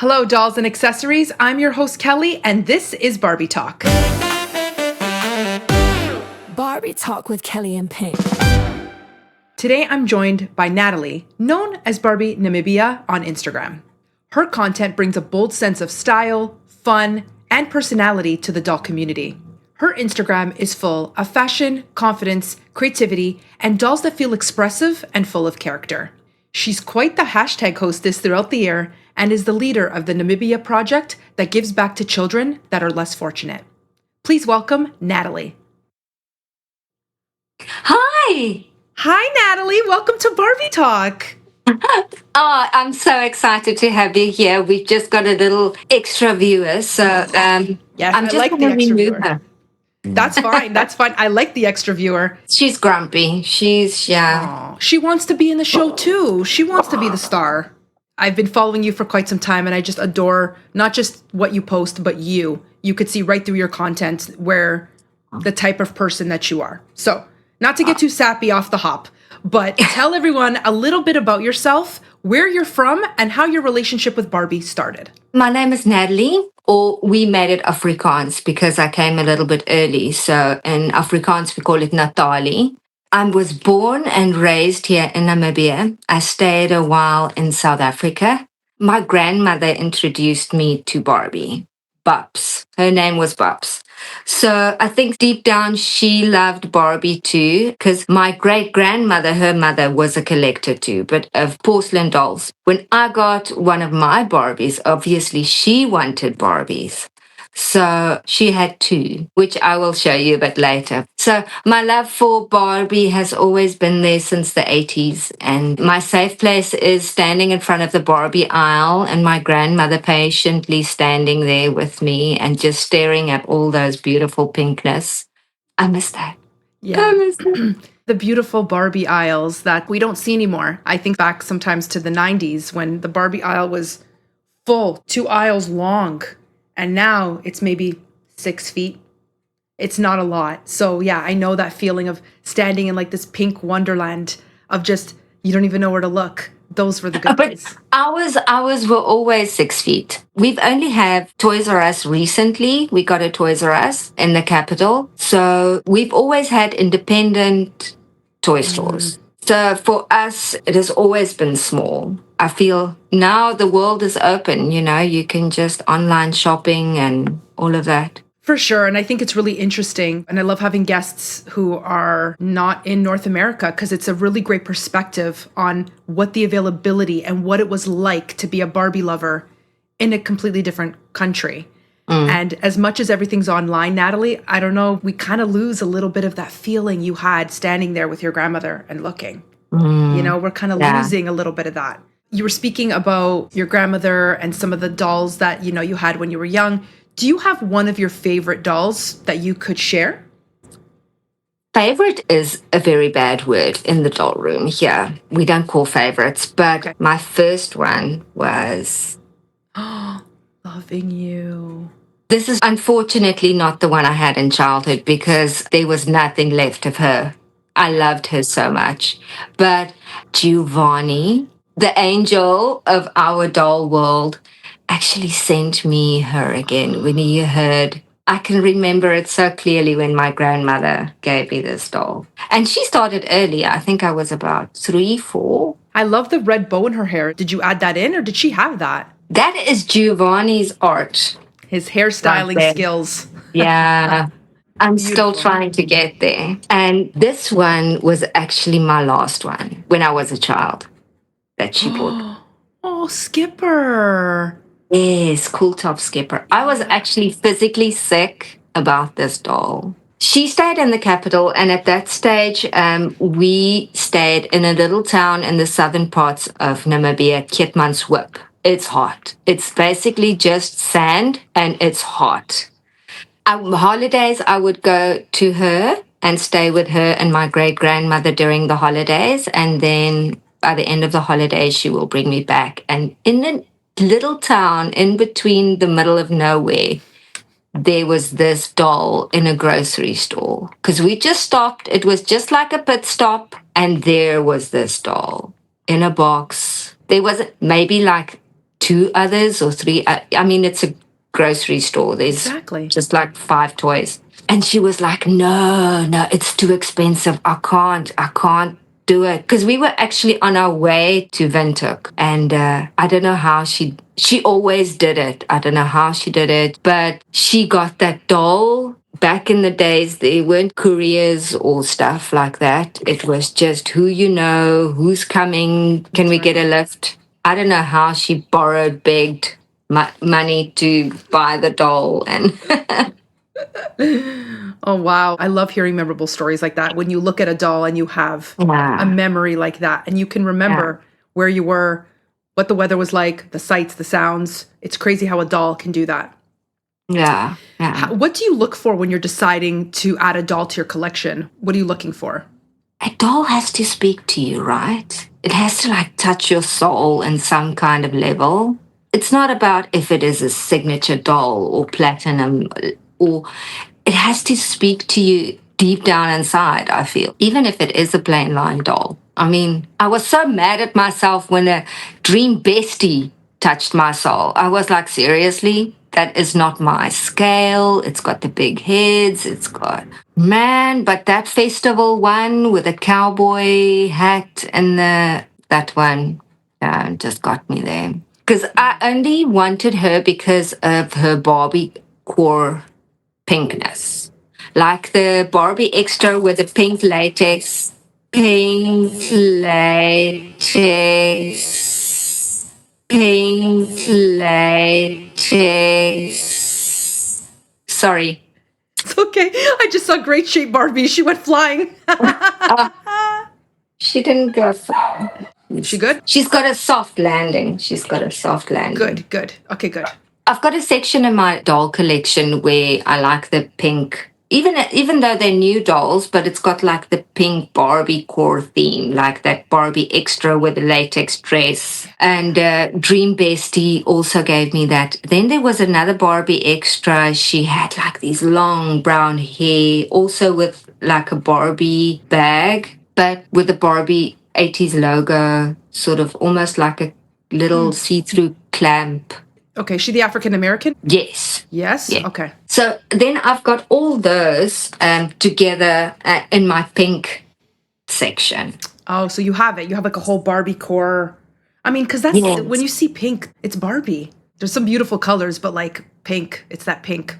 Hello, dolls and accessories. I'm your host, Kelly, and this is Barbie Talk. Barbie Talk with Kelly and Pink. Today, I'm joined by Natalie, known as BarbieNamibia on Instagram. Her content brings a bold sense of style, fun, and personality to the doll community. Her Instagram is full of fashion, confidence, creativity, and dolls that feel expressive and full of character. She's quite the hashtag hostess throughout the year and is the leader of the Namibia project that gives back to children that are less fortunate. Please welcome Natalie. Hi! Hi, Natalie. Welcome to Barbie Talk. Oh, I'm so excited to have you here. We've just got a little extra viewer, so Yes, I'm I just like going the to extra remove viewer. her. That's fine. That's fine. I like the extra viewer. She's grumpy. Aw, she wants to be in the show too. She wants to be the star. I've been following you for quite some time and I just adore not just what you post, but you. You could see right through your content where the type of person that you are. So, not to get too sappy off the hop, but tell everyone a little bit about yourself, where you're from, and how your relationship with Barbie started. My name is Natalie, or we made it Afrikaans because I came a little bit early. So in Afrikaans, we call it Natali. I was born and raised here in Namibia. I stayed a while in South Africa. My grandmother introduced me to Barbie, Bubs. Her name was Bubs. So I think deep down she loved Barbie too, because my great-grandmother, her mother, was a collector too, but of porcelain dolls. When I got one of my Barbies, obviously she wanted Barbies. So she had two, which I will show you a bit later. So my love for Barbie has always been there since the 80s. And my safe place is standing in front of the Barbie aisle and my grandmother patiently standing there with me and just staring at all those beautiful pinkness. I miss that. Yeah. I miss that. The beautiful Barbie aisles that we don't see anymore. I think back sometimes to the 90s when the Barbie aisle was full, 2 aisles long. And now it's maybe 6 feet. It's not a lot. So yeah, I know that feeling of standing in like this pink wonderland of just, you don't even know where to look. Those were the good But days. ours were always 6 feet. We've only have Toys R Us recently. We got a Toys R Us in the capital. So we've always had independent toy stores. So for us, it has always been small. I feel now the world is open, you can just online shopping and all of that. For sure. And I think it's really interesting. And I love having guests who are not in North America because it's a really great perspective on what the availability and what it was like to be a Barbie lover in a completely different country. And as much as everything's online, Natalie, I don't know, we kind of lose a little bit of that feeling you had standing there with your grandmother and looking. We're kind of losing a little bit of that. You were speaking about your grandmother and some of the dolls that, you had when you were young. Do you have one of your favorite dolls that you could share? Favorite is a very bad word in the doll room here. We don't call favorites, but my first one was... Loving You. This is unfortunately not the one I had in childhood because there was nothing left of her. I loved her so much. But Giovanni, the angel of our doll world, actually sent me her again when you heard. I can remember it so clearly when my grandmother gave me this doll. And she started early. I think I was about 3, 4. I love the red bow in her hair. Did you add that in or did she have that? That is Giovanni's art. His hairstyling skills. Yeah. I'm still Beautiful. trying to get there. And this one was actually my last one when I was a child that she bought. Oh, Skipper. Yes, Cool Top Skipper. I was actually physically sick about this doll. She stayed in the capital, and at that stage, we stayed in a little town in the southern parts of Namibia, Keetmanshoop. It's hot. It's basically just sand, and it's hot. Holidays, I would go to her and stay with her and my great-grandmother during the holidays, and then by the end of the holidays, she will bring me back. And in the little town in between the middle of nowhere, there was this doll in a grocery store because we just stopped. It was just like a pit stop. And there was this doll in a box. There was maybe like 2 others or 3. I mean, it's a grocery store. There's Exactly. just like 5 toys. And she was like, no, it's too expensive. I can't do it. Because we were actually on our way to Windhoek. And I don't know how she always did it. I don't know how she did it. But she got that doll. Back in the days, there weren't couriers or stuff like that. It was just who you know, who's coming, can we get a lift? I don't know how she begged money to buy the doll. And Oh, wow. I love hearing memorable stories like that. When you look at a doll and you have a memory like that, and you can remember where you were, what the weather was like, the sights, the sounds. It's crazy how a doll can do that. Yeah. What do you look for when you're deciding to add a doll to your collection? What are you looking for? A doll has to speak to you, right? It has to like touch your soul in some kind of level. It's not about if it is a signature doll or platinum, or it has to speak to you deep down inside, I feel, even if it is a plain line doll. I mean, I was so mad at myself when a dream bestie touched my soul. I was like, seriously? That is not my scale. It's got the big heads. It's got, man, but that festival one with the cowboy hat and that one just got me there. Because I only wanted her because of her Barbie core pinkness. Like the Barbie extra with the pink latex. Pink latex. Pink latex. Sorry. It's okay. I just saw Great Shape Barbie. She went flying. She didn't go far. She good? She's got a soft landing. Good. Okay, good. I've got a section in my doll collection where I like the pink, even though they're new dolls, but it's got like the pink Barbie core theme, like that Barbie extra with the latex dress. And Dream Bestie also gave me that. Then there was another Barbie extra. She had like these long brown hair, also with like a Barbie bag, but with the Barbie 80s logo, sort of almost like a little see-through clamp. Okay, she the African American? Yes. Yes? Yeah. Okay. So then I've got all those together in my pink section. Oh, so you have it. You have like a whole Barbie core. I mean, because that's when you see pink, it's Barbie. There's some beautiful colors, but like pink, it's that pink.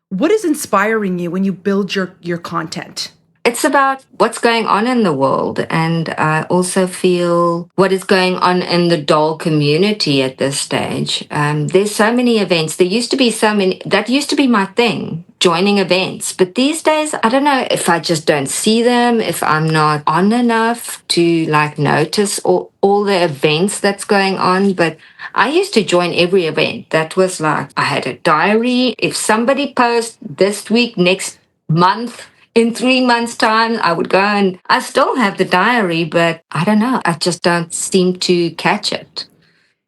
What is inspiring you when you build your content? It's about what's going on in the world, and I also feel what is going on in the doll community at this stage. There's so many events. There used to be so many. That used to be my thing, joining events. But these days, I don't know if I just don't see them, if I'm not on enough to like notice all the events that's going on. But I used to join every event. That was like, I had a diary. If somebody posts this week, next month, in 3 months' time, I would go, and I still have the diary, but I don't know. I just don't seem to catch it.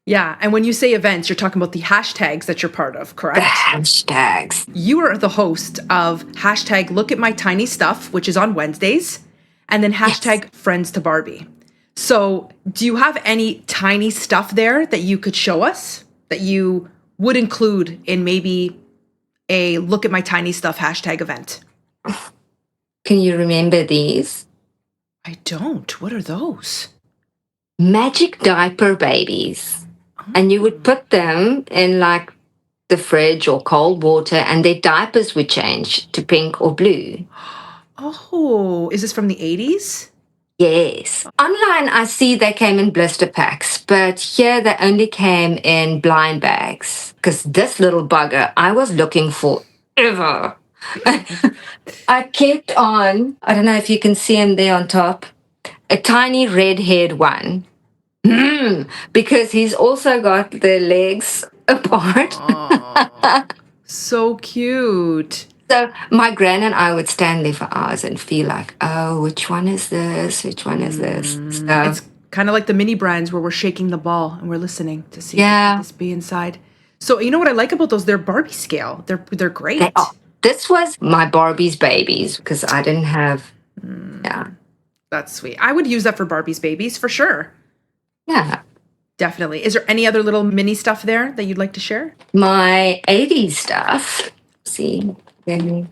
Yeah. And when you say events, you're talking about the hashtags that you're part of, correct? The hashtags. You are the host of hashtag Look at My Tiny Stuff, which is on Wednesdays, and then hashtag Friends to Barbie. So do you have any tiny stuff there that you could show us that you would include in maybe a Look at My Tiny Stuff hashtag event? Can you remember these? I don't. What are those? Magic diaper babies. And you would put them in like the fridge or cold water, and their diapers would change to pink or blue. Oh, is this from the 80s? Yes. Online, I see they came in blister packs, but here they only came in blind bags. Because this little bugger I was looking for ever. I kept on, I don't know if you can see him there on top, a tiny red-haired one. Because he's also got the legs apart. So cute. So my gran and I would stand there for hours and feel like, oh, which one is this? Which one is this? So, It's kind of like the mini brands where we're shaking the ball and we're listening to see what this be inside. So you know what I like about those? They're Barbie scale. They're great. they are. This was my Barbie's babies because I didn't have, That's sweet. I would use that for Barbie's babies for sure. Yeah. Definitely. Is there any other little mini stuff there that you'd like to share? My 80s stuff. See, then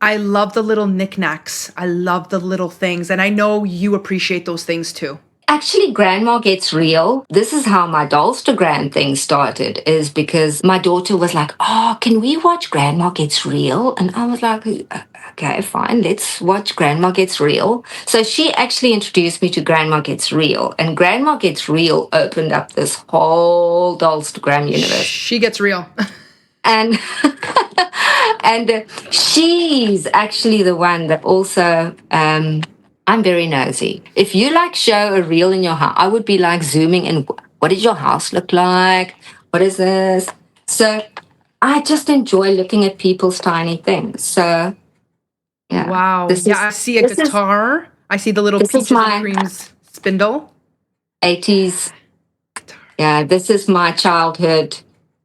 I love the little knickknacks. I love the little things. And I know you appreciate those things too. actually, Grandma Gets Real. This is how my Dollstagram thing started, is because my daughter was like, oh, can we watch Grandma Gets Real? And I was like, okay, fine, let's watch Grandma Gets Real. So she actually introduced me to Grandma Gets Real. And Grandma Gets Real opened up this whole Dollstagram universe. She gets real. And and she's actually the one that also I'm very nosy. If you like show a reel in your house, I would be like zooming in. What does your house look like? What is this? So I just enjoy looking at people's tiny things. So yeah. Wow. I see a guitar. I see the little peaches and creams spindle. 80s. Yeah, this is my childhood.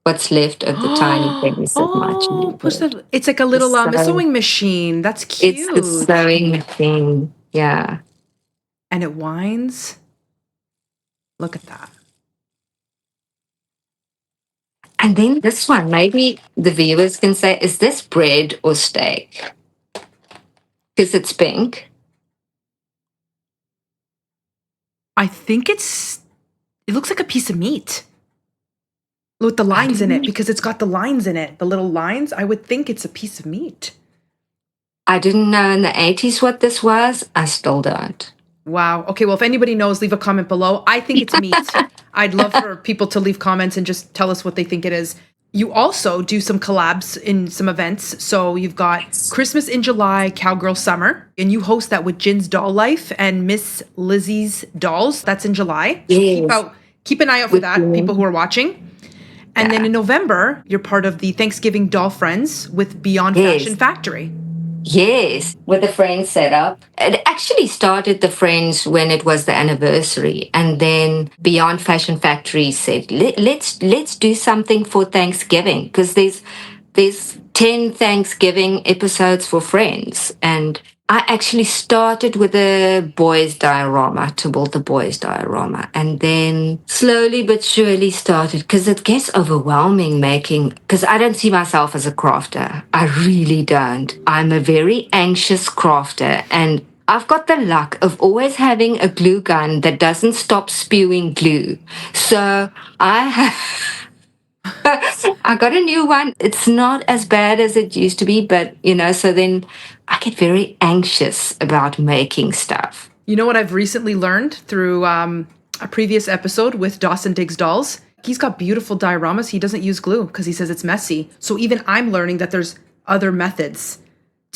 What's left of the tiny things of my childhood. It's like a little sewing machine. That's cute. It's the sewing machine. Yeah. And it winds. Look at that. And then this one, maybe the viewers can say, is this bread or steak? Because it's pink. I think it looks like a piece of meat. With the lines in it, because it's got the lines in it. The little lines, I would think it's a piece of meat. I didn't know in the 80s what this was. I still don't. Wow. Okay, well, if anybody knows, leave a comment below. I think it's meat. I'd love for people to leave comments and just tell us what they think it is. You also do some collabs in some events. So you've got Christmas in July, Cowgirl Summer, and you host that with Jin's Doll Life and Miss Lizzie's Dolls. That's in July. Yes. So keep an eye out for that, people who are watching. And then in November, you're part of the Thanksgiving Doll Friends with Beyond Fashion Factory. Yes, with the Friends setup. It actually started the Friends when it was the anniversary. And then Beyond Fashion Factory said, let's do something for Thanksgiving, because there's 10 Thanksgiving episodes for Friends. And I actually started with a boys' diorama, to build the boys' diorama, and then slowly but surely started, because it gets overwhelming making, because I don't see myself as a crafter. I really don't. I'm a very anxious crafter, and I've got the luck of always having a glue gun that doesn't stop spewing glue. So I got a new one. It's not as bad as it used to be, but, so then I get very anxious about making stuff. You know what I've recently learned through a previous episode with Dawson Diggs Dolls? He's got beautiful dioramas. He doesn't use glue because he says it's messy. So even I'm learning that there's other methods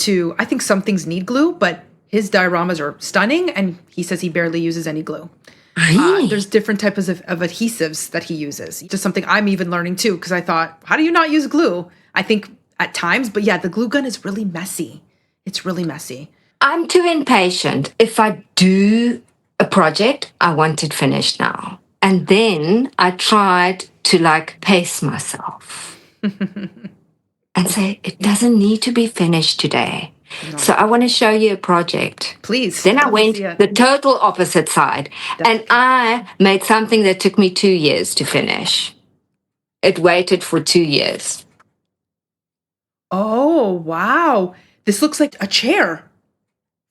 I think some things need glue, but his dioramas are stunning, and he says he barely uses any glue. Really? There's different types of adhesives that he uses. Just something I'm even learning too, because I thought, how do you not use glue? I think at times, but yeah, the glue gun is really messy. It's really messy. I'm too impatient. If I do a project, I want it finished now. And then I tried to pace myself and say, it doesn't need to be finished today. No. So I want to show you a project. Please. Then I went the total opposite side. And I made something that took me 2 years to finish. It waited for 2 years. Oh, wow. This looks like a chair.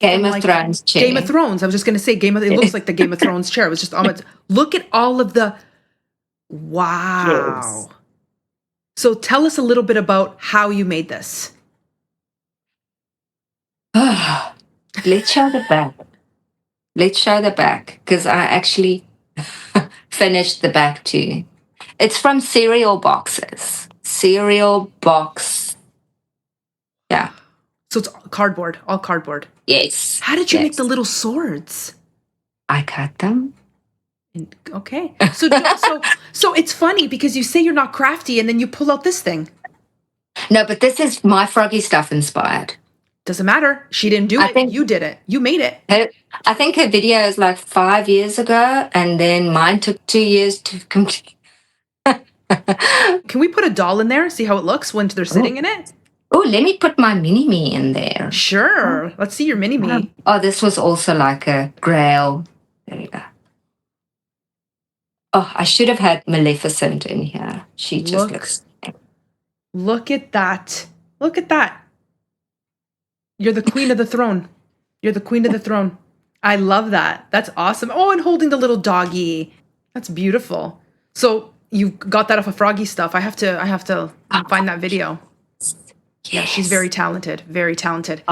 Game of Thrones chair. Game of Thrones. I was just going to say it looks like the Game of Thrones chair. It was just almost, look at all of the, wow. Yes. So tell us a little bit about how you made this. Let's show the back. Let's show the back, because I actually finished the back too. It's from cereal boxes. Cereal box. Yeah. So it's cardboard, all cardboard. Yes. How did you make the little swords? I cut them. Okay. So it's funny because you say you're not crafty and then you pull out this thing. No, but this is my Froggy Stuff inspired. Doesn't matter. She didn't do it. You did it. You made it. I think her video is 5 years ago, and then mine took 2 years to complete. Can we put a doll in there? See how it looks when they're sitting in it? Oh, let me put my mini-me in there. Sure. Let's see your mini-me. Oh, this was also like a grail. There you go. Oh, I should have had Maleficent in here. She just Look, looks. look at that. Look at that. You're the queen of the throne. You're the queen of the throne. I love that. That's awesome. Oh, and holding the little doggy. That's beautiful. So you got that off of Froggy stuff. I have to find that video. Yeah, she's very Yes. talented. Very talented.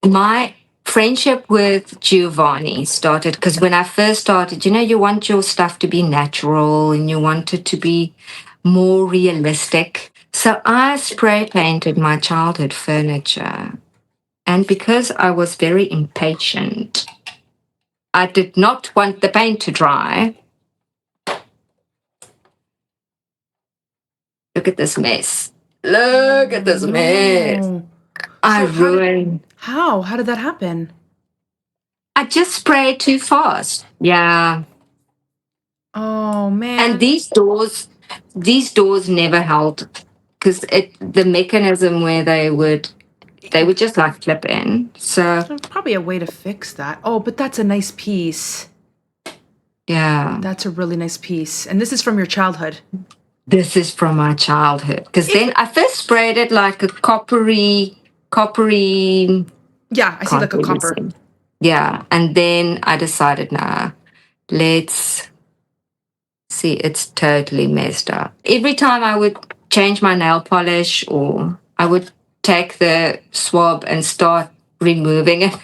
My friendship with Giovanni started because when I first started, you want your stuff to be natural and you want it to be more realistic. So I spray painted my childhood furniture. And because I was very impatient, I did not want the paint to dry. Look at this mess. Look at this mess. No. I So ruined. how did that happen? I just sprayed too fast. Yeah. Oh man. And these doors never held because the mechanism where they would just like flip in. So There's probably a way to fix that. Oh, but that's a nice piece. yeah, That's a really nice piece. And this is from your childhood. this is from my childhood. Because then I first sprayed it like a coppery. Yeah, I see Can't like a really copper. see. Yeah, and then I decided, nah, let's see. It's totally messed up. Every time I would change my nail polish, or I would take the swab and start removing it.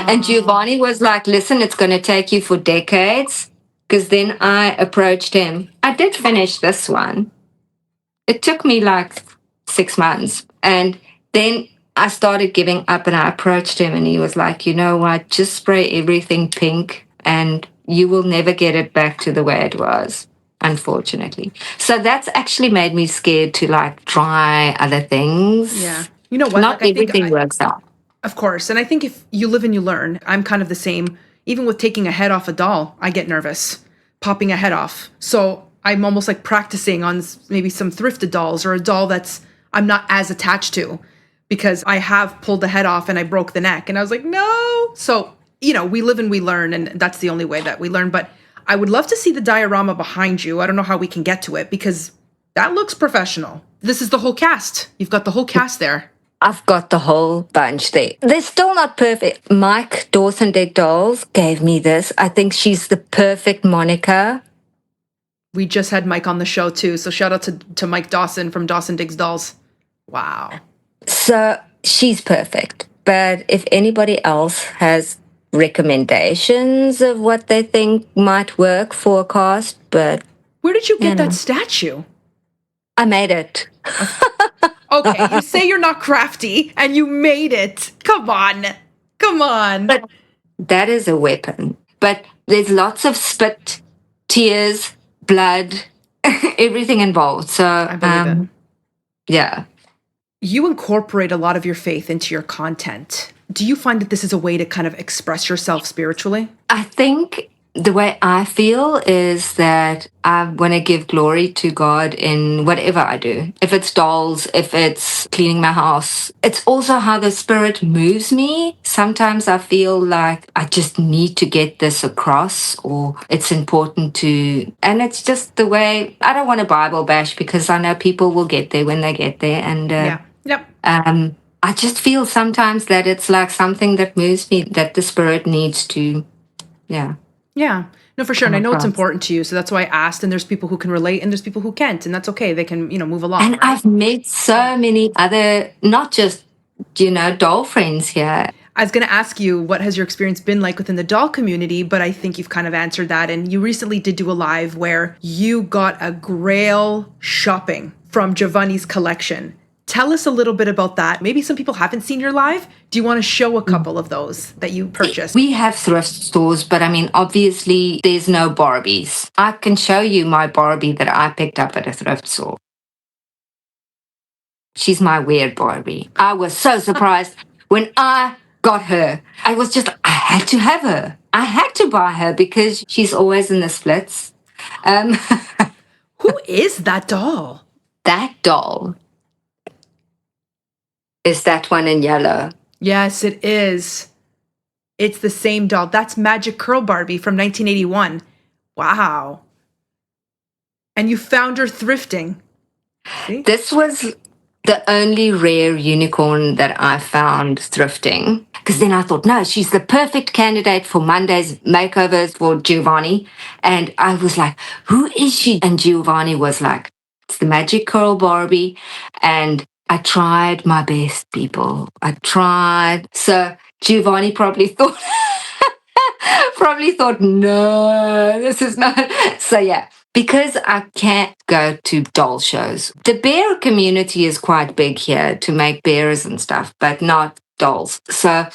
And Giovanni was like, listen, it's going to take you for decades. Because then I approached him. I did finish this one. It took me like 6 months. And then I started giving up and I approached him and he was like, you know what? Just spray everything pink and you will never get it back to the way it was, unfortunately. So that's actually made me scared to like try other things. Yeah. You know what? Not Like I think everything works out. of course. And I think if you live and you learn, I'm kind of the same. Even with taking a head off a doll, I get nervous popping a head off. So I'm almost like practicing on maybe some thrifted dolls or a doll that's I'm not as attached to because I have pulled the head off and I broke the neck. And I was like, no. So, we live and we learn. And that's the only way that we learn. But I would love to see the diorama behind you. I don't know how we can get to it because that looks professional. This is the whole cast. You've got the whole cast there. I've got the whole bunch there. They're still not perfect. Mike Dawson Dick Dolls gave me this. I think she's the perfect Monica. We just had Mike on the show too. So shout out to Mike Dawson from Dawson Digs Dolls. Wow. So she's perfect. But if anybody else has recommendations of what they think might work for a cast, but Where did you get that statue? I made it. Okay, you say you're not crafty and you made it. Come on. Come on. But that is a weapon. But there's lots of spit, tears, blood, everything involved. So I believe it. Yeah. You incorporate a lot of your faith into your content. Do you find that this is a way to kind of express yourself spiritually? I think the way I feel is that I want to give glory to God in whatever I do. If it's dolls, if it's cleaning my house, it's also how the Spirit moves me. Sometimes I feel like I just need to get this across, or it's important to, and it's just the way. I don't want to Bible bash because I know people will get there when they get there. And Yep. I just feel sometimes that it's like something that moves me, that the Spirit needs to, Yeah. No, for sure. And I know it's important to you. So that's why I asked. And there's people who can relate and there's people who can't. And that's okay. They can, move along. And I've met so many other, not just, doll friends here. I was going to ask you, what has your experience been like within the doll community? But I think you've kind of answered that. And you recently did do a live where you got a grail shopping from Giovanni's collection. Tell us a little bit about that. Maybe some people haven't seen your live. Do you want to show a couple of those that you purchased? We have thrift stores, but I mean, obviously, there's no Barbies. I can show you my Barbie that I picked up at a thrift store. She's my weird Barbie. I was so surprised when I got her. I had to have her. I had to buy her because she's always in the splits. Who is that doll? That doll is that one in yellow. Yes, it is. It's the same doll. That's Magic Curl Barbie from 1981. Wow. And you found her thrifting. See? This was the only rare unicorn that I found thrifting. Because then I thought, no, she's the perfect candidate for Monday's makeovers for Giovanni. And I was like, who is she? And Giovanni was like, it's the Magic Curl Barbie. And I tried my best, people. I tried. So Giovanni probably thought, no, this is not. So yeah, because I can't go to doll shows. The bear community is quite big here to make bears and stuff, but not dolls. So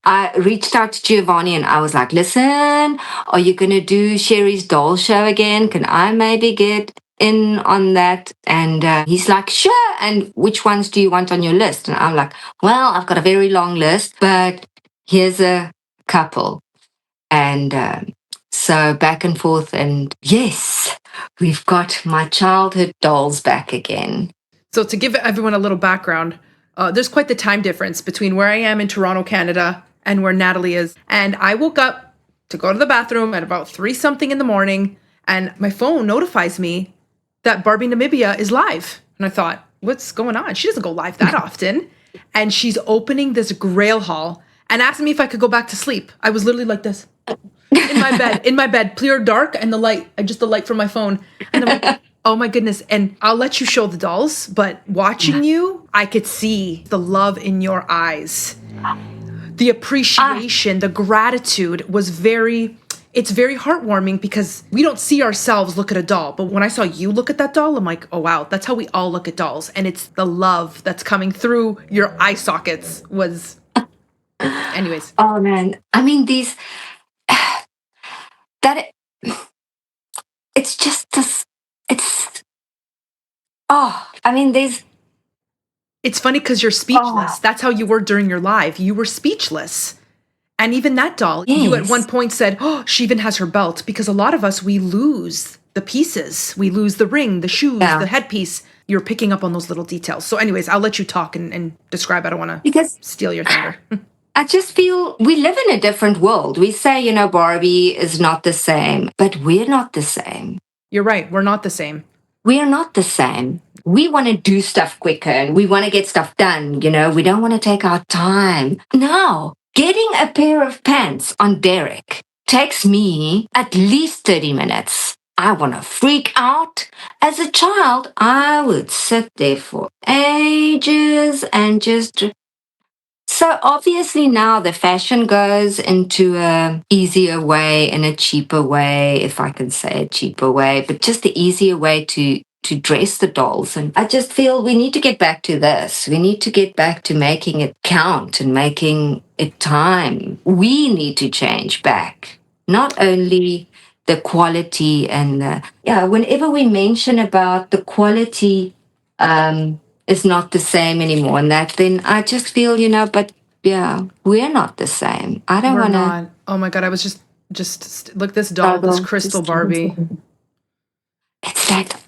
I reached out to Giovanni and I was like, listen, are you going to do Sherry's doll show again? Can I maybe get in on that? And he's like, sure. And which ones do you want on your list? And I'm like, well, I've got a very long list, but here's a couple. And so back and forth. And yes, we've got my childhood dolls back again. So to give everyone a little background, there's quite the time difference between where I am in Toronto, Canada, and where Natalie is. And I woke up to go to the bathroom at about 3-something in the morning, and my phone notifies me that BarbieNamibia is live. And I thought, what's going on? She doesn't go live that often. And she's opening this grail haul and asking me if I could go back to sleep. I was literally like this. In my bed, clear dark, and the light, just the light from my phone. And I'm like, oh my goodness. And I'll let you show the dolls, but watching you, I could see the love in your eyes. The appreciation, the gratitude was it's very heartwarming because we don't see ourselves look at a doll. But when I saw you look at that doll, I'm like, oh wow, that's how we all look at dolls. And it's the love that's coming through your eye sockets anyways. Oh man. I mean, it's just this, It's funny because you're speechless. That's how you were during your live. You were speechless. And even that doll, you at one point said, oh, she even has her belt. Because a lot of us, we lose the pieces. We lose the ring, the shoes, the headpiece. You're picking up on those little details. So anyways, I'll let you talk and describe. I don't want to steal your thunder. I just feel we live in a different world. We say, Barbie is not the same, but we're not the same. You're right. We're not the same. We are not the same. We want to do stuff quicker and we want to get stuff done. We don't want to take our time. No, getting a pair of pants on Derek takes me at least 30 minutes. I want to freak out. As a child, I would sit there for ages and just... So obviously now the fashion goes into a easier way and a cheaper way, if I can say a cheaper way, but just the easier way to dress the dolls. And I just feel we need to get back to this. We need to get back to making it count and making it time. We need to change back. Not only the quality and whenever we mention about the quality, is not the same anymore. And then I just feel, but yeah, we're not the same. I don't want to. Oh my God. I was just look, this doll, this crystal Barbie. It's that.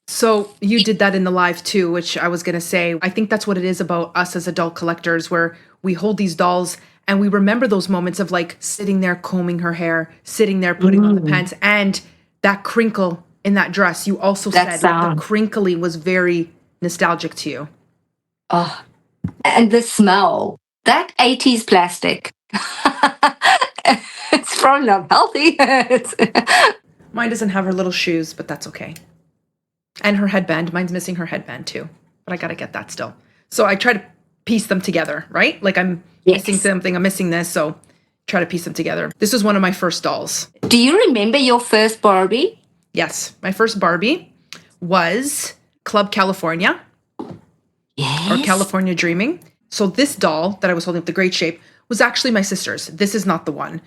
So you did that in the live too, which I was going to say, I think that's what it is about us as adult collectors, where we hold these dolls and we remember those moments of like sitting there combing her hair, sitting there putting on the pants, and that crinkle in that dress. You also said the crinkly was very nostalgic to you. Oh, and the smell, that 80s plastic. It's probably not healthy. Mine doesn't have her little shoes, but that's okay. And her headband. Mine's missing her headband too, but I got to get that still. So I try to piece them together, right? Like I'm missing something, I'm missing this. So try to piece them together. This was one of my first dolls. Do you remember your first Barbie? Yes. My first Barbie was Club California. Yes. Or California Dreaming. So this doll that I was holding up, the great shape, was actually my sister's. This is not the one.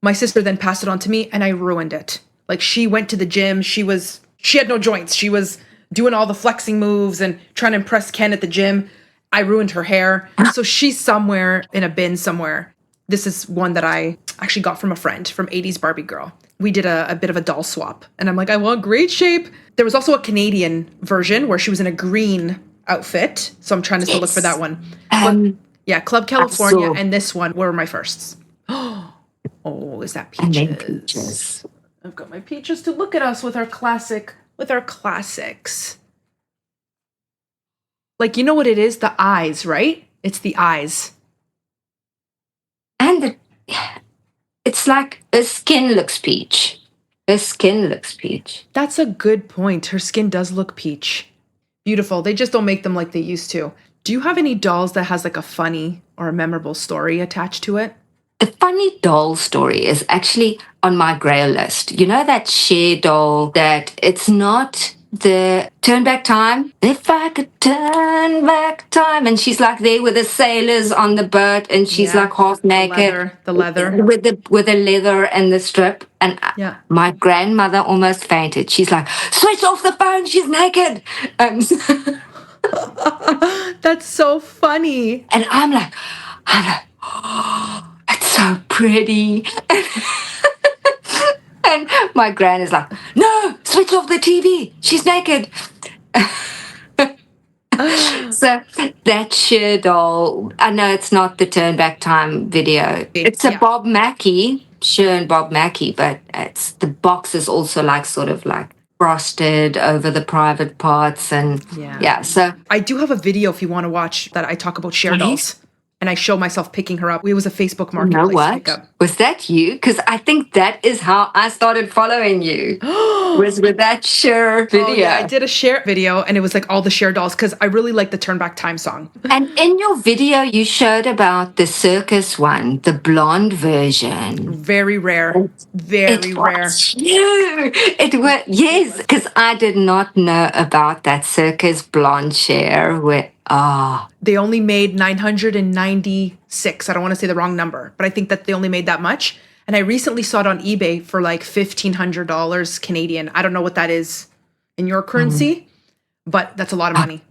My sister then passed it on to me and I ruined it. Like she went to the gym. She had no joints. She was doing all the flexing moves and trying to impress Ken at the gym. I ruined her hair. So she's somewhere in a bin somewhere. This is one that I actually got from a friend from 80s Barbie Girl. We did a bit of a doll swap. And I'm like, I want great shape. There was also a Canadian version where she was in a green outfit. So I'm trying to still look for that one. Club California and this one were my firsts. Oh, is that Peaches? I've got my peaches to look at us with our classics. Like, you know what it is? The eyes, right? It's the eyes. And it's like her skin looks peach. Her skin looks peach. That's a good point. Her skin does look peach. Beautiful. They just don't make them like they used to. Do you have any dolls that has like a funny or a memorable story attached to it? The funny doll story is actually on my grail list. You know that Cher doll that it's not the turn back time? If I could turn back time. And she's like there with the sailors on the boat and she's like half naked. The leather. With the leather and the strip. And my grandmother almost fainted. She's like, switch off the phone, she's naked. That's so funny. And I'm like, oh, it's so pretty. And my gran is like, no, switch off the TV. She's naked. So that Cher doll, I know it's not the Turn Back Time video. It's a Bob Mackie, Cher and Bob Mackie, but the box is also like sort of like frosted over the private parts and so I do have a video if you want to watch that I talk about Cher dolls and I show myself picking her up. It was a Facebook marketplace pickup. Was that you? Because I think that is how I started following you. Was with that Cher video. Oh, yeah, I did a Cher video and it was like all the Cher dolls because I really like the Turn Back Time song. And in your video, you showed about the circus one, the blonde version. Very rare. Very rare. It was, yes, because I did not know about that circus blonde Cher where, They only made 996. I don't want to say the wrong number, but I think that they only made that much. And I recently saw it on eBay for like $1,500 Canadian. I don't know what that is in your currency, but that's a lot of money.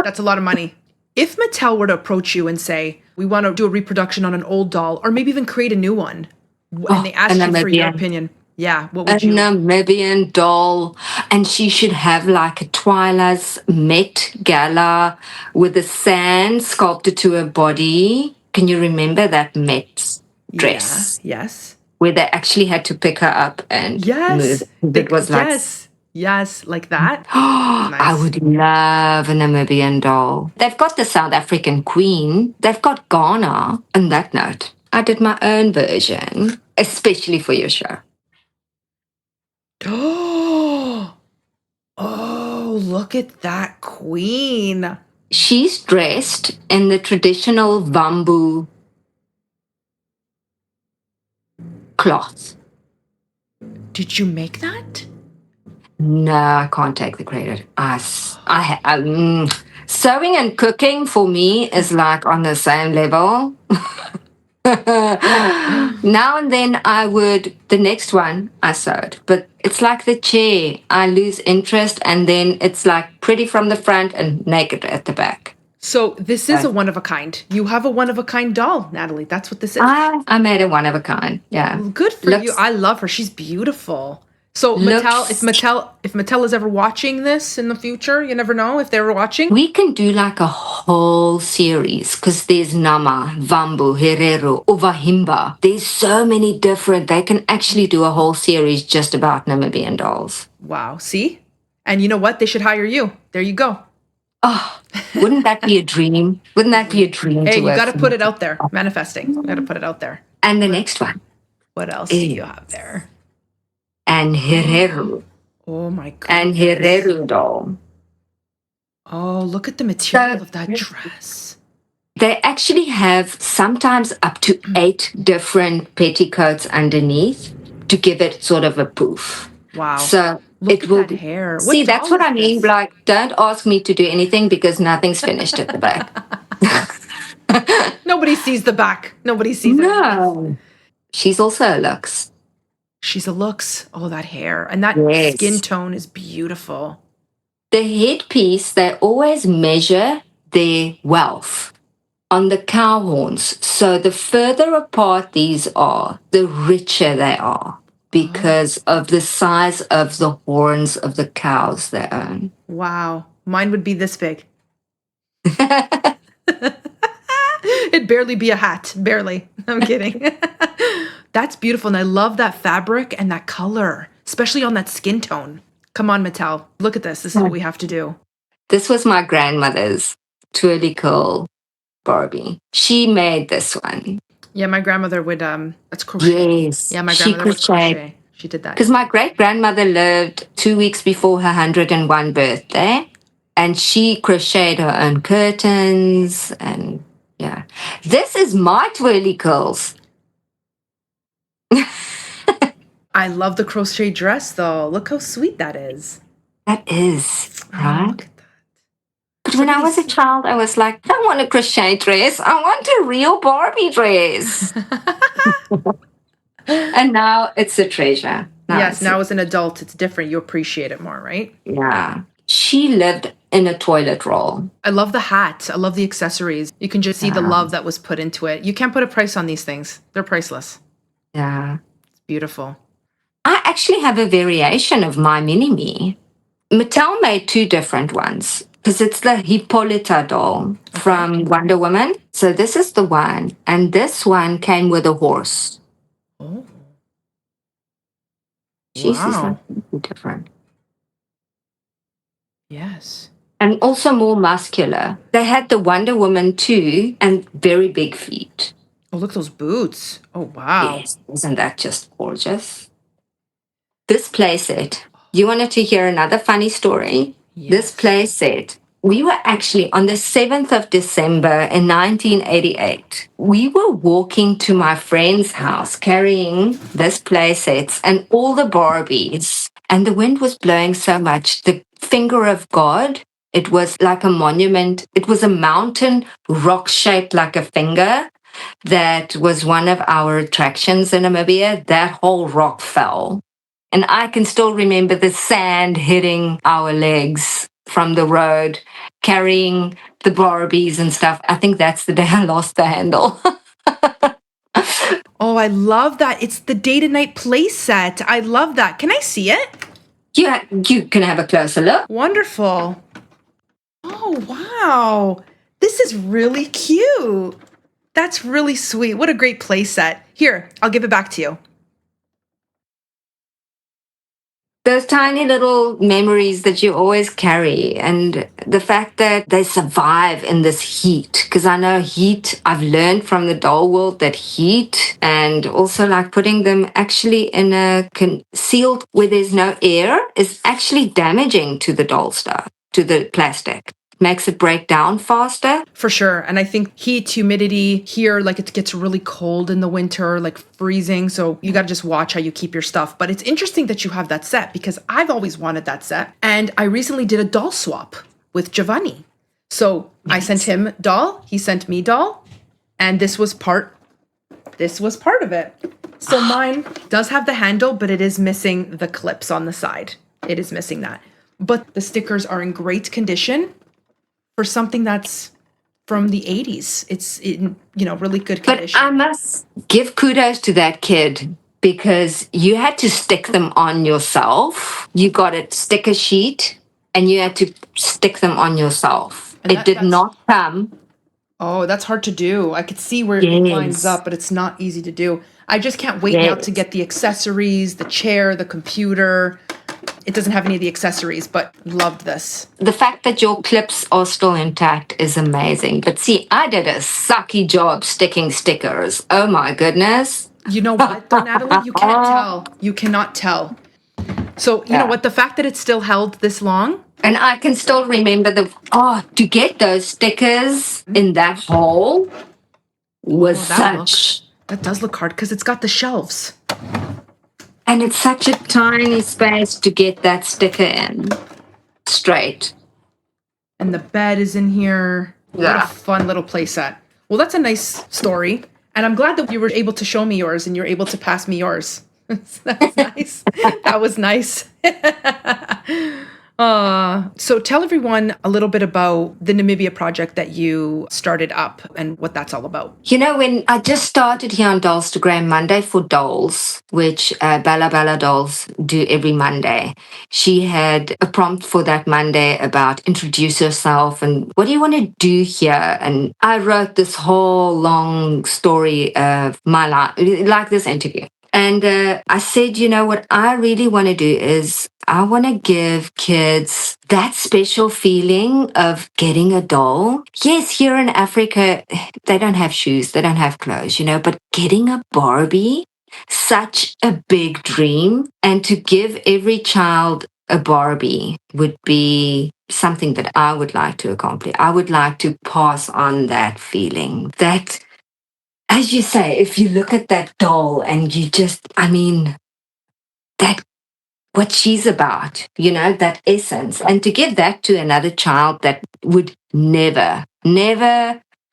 That's a lot of money. If Mattel were to approach you and say, we want to do a reproduction on an old doll, or maybe even create a new one, and they ask you for your opinion, what would you? A Namibian doll, and she should have like a Twyla's Met Gala with the sand sculpted to her body. Can you remember that Met dress? Yeah, yes. Where they actually had to pick her up and move. It was like... Yes, like that. Nice. I would love a Namibian doll. They've got the South African Queen. They've got Ghana. On that note, I did my own version, especially for your show. Oh, look at that queen. She's dressed in the traditional bamboo cloth. Did you make that? No, I can't take the credit. Sewing and cooking for me is like on the same level. Now and then the next one I sewed, but it's like the chair. I lose interest and then it's like pretty from the front and naked at the back. So this is a one-of-a-kind. You have a one-of-a-kind doll, Natalie. That's what this is. I made a one-of-a-kind, yeah. Good for you. I love her. She's beautiful. So Mattel, if Mattel is ever watching this in the future, you never know if they're watching. We can do like a whole series because there's Nama, Vambu, Herero, Ovahimba. There's so many different. They can actually do a whole series just about Namibian dolls. Wow. See? And you know what? They should hire you. There you go. Oh, wouldn't that be a dream? Wouldn't that be a dream? Hey, you got to put it out there. Manifesting. You got to put it out there. And the next one. What else do you have there? And Herero. Oh my god. And Herero doll. Oh, look at the material of that dress. They actually have sometimes up to 8 different petticoats underneath to give it sort of a poof. Wow. So look at that hair. See, that's what I mean. Like, don't ask me to do anything because nothing's finished at the back. Nobody sees the back. Nobody sees it. No. She's also a looks. She's a looks. Oh, that hair. And that skin tone is beautiful. The headpiece, they always measure their wealth on the cow horns. So the further apart these are, the richer they are because of the size of the horns of the cows they own. Wow. Mine would be this big. It'd barely be a hat. Barely. I'm kidding. That's beautiful. And I love that fabric and that color, especially on that skin tone. Come on, Mattel. Look at this. This is what we have to do. This was my grandmother's twirly curl Barbie. She made this one. Yeah, my grandmother would, that's crochet. Yes. Yeah, my grandmother would crochet. She did that. Because my great-grandmother lived 2 weeks before her 101 birthday, and she crocheted her own curtains, and yeah. This is my twirly curls. I love the crochet dress, though. Look how sweet that is. That is, Oh, right? look at that. But when I was a child, I was like, I don't want a crochet dress. I want a real Barbie dress. And now it's a treasure. Now as an adult, it's different. You appreciate it more, right? Yeah. She lived in a toilet roll. I love the hat. I love the accessories. You can just see the love that was put into it. You can't put a price on these things. They're priceless. Yeah. It's beautiful. I actually have a variation of my mini-me. Mattel made 2 different ones because it's the Hippolyta doll from Wonder Woman. So this is the one, and this one came with a horse. Oh. She's Wow. different. Yes. And also more muscular. They had the Wonder Woman too, and very big feet. Oh, look at those boots. Oh, wow. Yes, isn't that just gorgeous? This playset. You wanted to hear another funny story? Yes. This playset. We were actually on the 7th of December in 1988. We were walking to my friend's house carrying this playsets and all the Barbies. And the wind was blowing so much. The finger of God, it was like a monument. It was a mountain rock shaped like a finger. That was one of our attractions in Namibia. That whole rock fell. And I can still remember the sand hitting our legs from the road, carrying the Barbies and stuff. I think that's the day I lost the handle. Oh, I love that. It's the day to night play set. I love that. Can I see it? Yeah, you can have a closer look. Wonderful. Oh, wow. This is really cute. That's really sweet. What a great play set. Here, I'll give it back to you. Those tiny little memories that you always carry, and the fact that they survive in this heat. Because I know heat, I've learned from the doll world that heat, and also like putting them actually in a concealed where there's no air, is actually damaging to the doll stuff, to the plastic. Makes it break down faster. For sure. And I think heat, humidity here, like it gets really cold in the winter, like freezing. So you got to just watch how you keep your stuff. But it's interesting that you have that set because I've always wanted that set. And I recently did a doll swap with Giovanni. So I sent him doll, he sent me doll, and this was part of it. So mine does have the handle, but it is missing the clips on the side. It is missing that. But the stickers are in great condition. For something that's from the 80s. It's in, really good condition. But I must give kudos to that kid because you had to stick them on yourself. You got a sticker sheet and you had to stick them on yourself. And it did not come. Oh, that's hard to do. I could see where it lines up, but it's not easy to do. I just can't wait now to get the accessories, the chair, the computer. It doesn't have any of the accessories, but loved this. The fact that your clips are still intact is amazing. But see, I did a sucky job sticking stickers. Oh my goodness. You know what, though, Natalie? You can't tell. You cannot tell. So, you know what? The fact that it's still held this long. And I can still remember to get those stickers in that hole was That does look hard because it's got the shelves. And it's such a tiny space to get that sticker in straight. And the bed is in here. Yeah. What a fun little play set. Well, that's a nice story. And I'm glad that you were able to show me yours and you're able to pass me yours. That's nice. That was nice. So tell everyone a little bit about the Namibia project that you started up and what that's all about. When I just started here on Dollstagram Monday for Dolls, which Bella Bella Dolls do every Monday, she had a prompt for that Monday about introduce yourself and what do you want to do here? And I wrote this whole long story of my life, like this interview. And I said, what I really want to do is I want to give kids that special feeling of getting a doll. Yes, here in Africa, they don't have shoes, they don't have clothes, but getting a Barbie, such a big dream. And to give every child a Barbie would be something that I would like to accomplish. I would like to pass on that feeling, that, as you say, if you look at that doll and you just, that what she's about, that essence, and to give that to another child that would never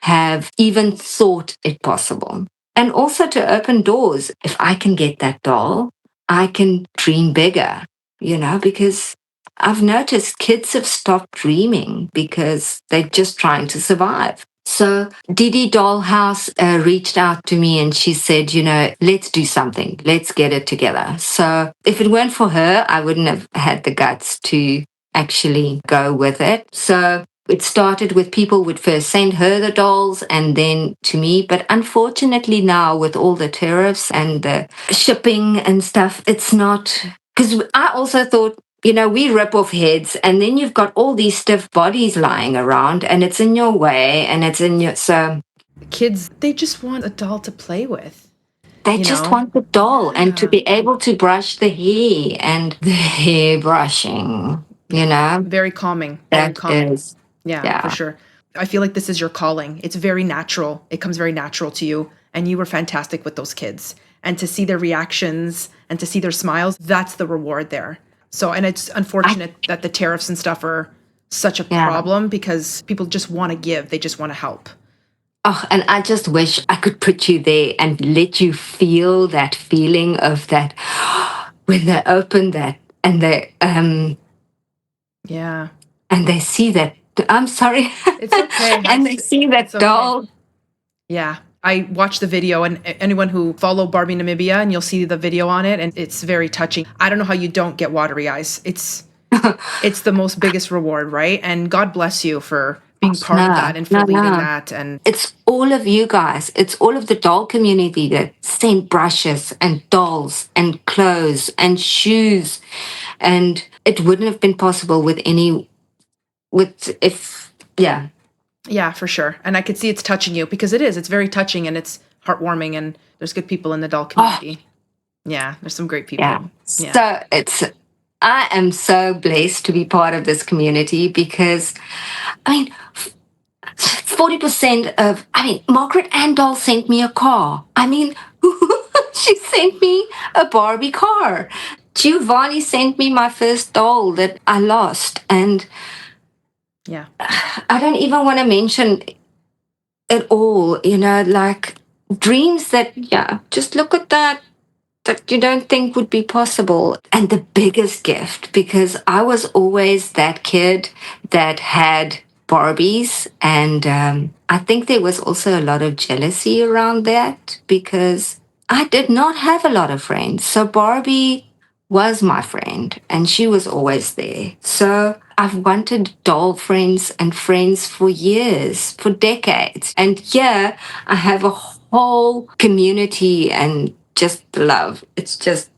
have even thought it possible. And also to open doors. If I can get that doll, I can dream bigger, because I've noticed kids have stopped dreaming because they're just trying to survive. So Didi Dollhouse reached out to me and she said, let's do something. Let's get it together. So if it weren't for her, I wouldn't have had the guts to actually go with it. So it started with people would first send her the dolls and then to me. But unfortunately now with all the tariffs and the shipping and stuff, it's not, because I also thought, we rip off heads and then you've got all these stiff bodies lying around and it's in your way and it's in your, so. Kids, they just want a doll to play with. They just want the doll and to be able to brush the hair and the hair brushing, Very calming. Very That calming. is, Yeah, for sure. I feel like this is your calling. It's very natural. It comes very natural to you. And you were fantastic with those kids. And to see their reactions and to see their smiles, that's the reward there. So, and it's unfortunate that the tariffs and stuff are such a problem because people just want to give. They just want to help. Oh, and I just wish I could put you there and let you feel that feeling of that when they open that and they Yeah. and they see that. I'm sorry. It's okay. And they see that doll. Yeah. I watched the video, and anyone who follow Barbie Namibia, and you'll see the video on it, and it's very touching. I don't know how you don't get watery eyes. It's the most biggest reward, right? And God bless you for being part of that and for leading that. And it's all of you guys. It's all of the doll community that sent brushes and dolls and clothes and shoes, and it wouldn't have been possible Yeah, for sure. And I could see it's touching you because it's very touching and it's heartwarming, and there's good people in the doll community. Yeah, there's some great people. Yeah. So I am so blessed to be part of this community because, 40% of, Margaret Andoll sent me a car. She sent me a Barbie car. Giovanni sent me my first doll that I lost. And yeah, I don't even want to mention it all, like dreams that, just look at that you don't think would be possible. And the biggest gift, because I was always that kid that had Barbies. And I think there was also a lot of jealousy around that because I did not have a lot of friends. So Barbie was my friend and she was always there. So I've wanted doll friends and friends for years, for decades. And here I have a whole community and just love. It's just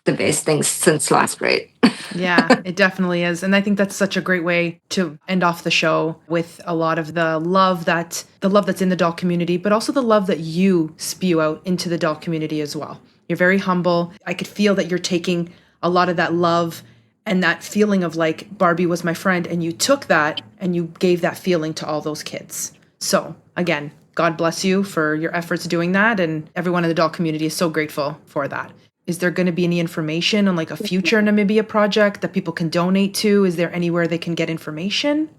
the best thing since sliced bread. Yeah, it definitely is. And I think that's such a great way to end off the show with a lot of the love that's in the doll community, but also the love that you spew out into the doll community as well. You're very humble. I could feel that you're taking a lot of that love and that feeling of like Barbie was my friend, and you took that and you gave that feeling to all those kids. So again, God bless you for your efforts doing that, and everyone in the doll community is so grateful for that. Is there going to be any information on like a future Namibia project that people can donate to? Is there anywhere they can get information?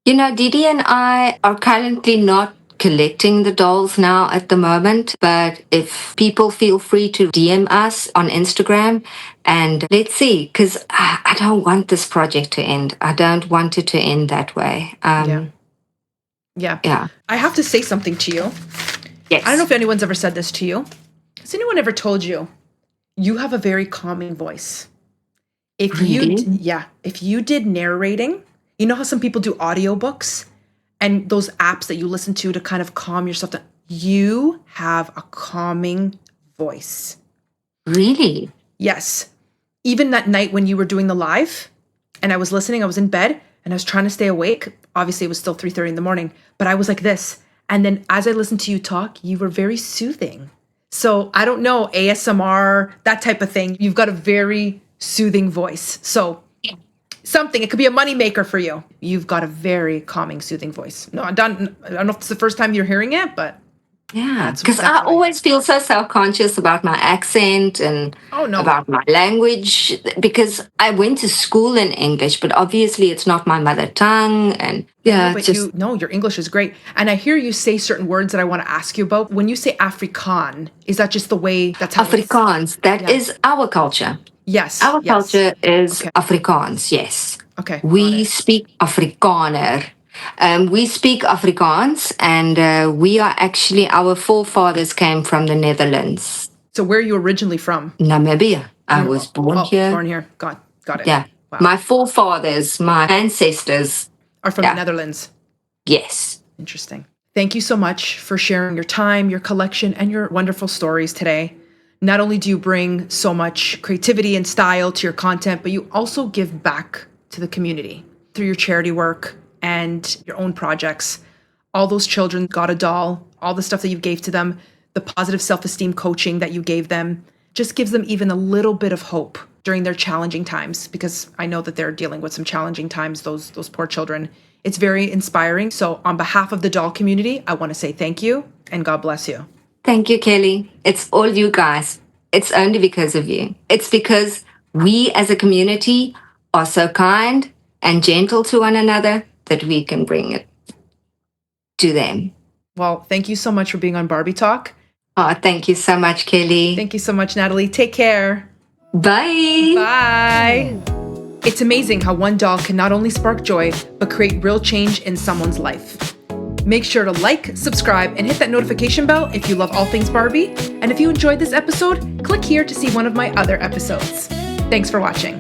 Didi and I are currently not collecting the dolls now at the moment, but if people feel free to DM us on Instagram and let's see, because I don't want this project to end. I don't want it to end that way. Yeah. I have to say something to you. Yes. I don't know if anyone's ever said this to you. Has anyone ever told you you have a very calming voice? If you did narrating, you know how some people do audiobooks and those apps that you listen to kind of calm yourself down. You have a calming voice. Really? Yes. Even that night when you were doing the live and I was listening, I was in bed and I was trying to stay awake. Obviously, it was still 3:30 in the morning, but I was like this. And then as I listened to you talk, you were very soothing. So I don't know, ASMR, that type of thing. You've got a very soothing voice. So something, it could be a moneymaker for you. You've got a very calming, soothing voice. No, I don't know if it's the first time you're hearing it, but Yeah, that's because I always feel so self-conscious about my accent and Oh, no. about my language, because I went to school in English, but obviously it's not my mother tongue. And yeah, But just your English is great. And I hear you say certain words that I want to ask you about. When you say Afrikaan, is that just the way that's how it's? Afrikaans. That is our culture. Yes. Our yes. culture is Okay. Afrikaans, yes. Okay. We speak Afrikaner. We speak Afrikaans, and our forefathers came from the Netherlands, So where are you originally from? Namibia. I was born here. Born here. Got it. Yeah. Wow. My forefathers, my ancestors, Are from yeah. the Netherlands. yes. Interesting. Thank you so much for sharing your time, your collection, and your wonderful stories today. Not only do you bring so much creativity and style to your content, but you also give back to the community through your charity work and your own projects. All those children got a doll, all the stuff that you gave to them, the positive self-esteem coaching that you gave them, just gives them even a little bit of hope during their challenging times, because I know that they're dealing with some challenging times, those poor children. It's very inspiring. So on behalf of the doll community, I want to say thank you and God bless you. Thank you, Kelly. It's all you guys. It's only because of you. It's because we as a community are so kind and gentle to one another that we can bring it to them. Well, thank you so much for being on Barbie Talk. Oh, thank you so much, Kelly. Thank you so much, Natalie. Take care. Bye. Bye. It's amazing how one doll can not only spark joy, but create real change in someone's life. Make sure to like, subscribe, and hit that notification bell if you love all things Barbie. And if you enjoyed this episode, click here to see one of my other episodes. Thanks for watching.